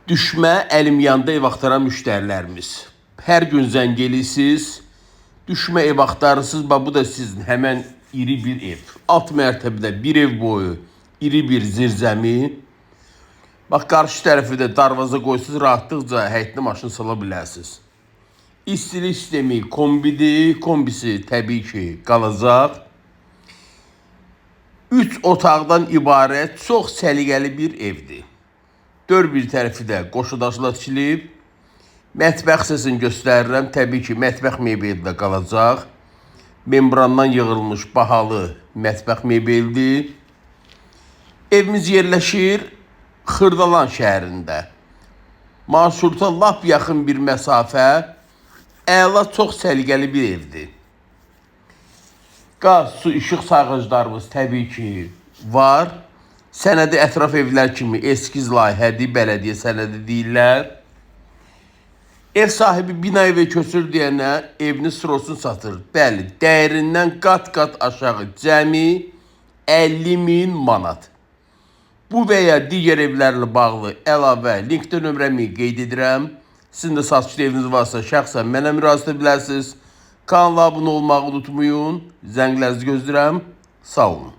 Düşmə əlim yanda ev axtaran müştərilərimiz. Hər gün zəng edirsiniz, düşmə ev axtarırsınız, bu da sizin həmən iri bir ev. Alt mərtəbədə bir ev boyu iri bir zirzəmi. Bax, qarşı tərəfi də darvaza qoysunuz, rahatlıqca həyətdə maşın sala bilərsiniz. İstilik sistemi kombidir, kombisi təbii ki qalacaq. 3 otaqdan ibarət çox səliqəli bir evdir. Dörd bir tərəfi də qoşudaşla tikilib. Mətbəx səsini göstərirəm. Təbii ki, mətbəx mebeli də qalacaq. Membrandan yığılmış bahalı mətbəx mebeldir. Evimiz yerləşir Xırdalan şəhərində. Marşruta lap yaxın bir məsafə, əla çox səliqəli bir evdir. Qaz, su, işıq sayğaclarımız təbii ki var. Sənədi ətraf evlər kimi eskiz layihədir, bələdiyyə sənədi deyirlər. Ev sahibi bina evə köçür deyənə evini sırosunu satır. Bəli, dəyərindən qat-qat aşağı cəmi 50.000 manat. Bu və ya digər evlərlə bağlı əlavə linkdə nömrəmi qeyd edirəm. Sizin də satışda eviniz varsa şəxsən mənə müraciət edə bilərsiniz. Kanala abunə olmağı unutmayın. Zənglərinizi gözləyirəm. Sağ olun.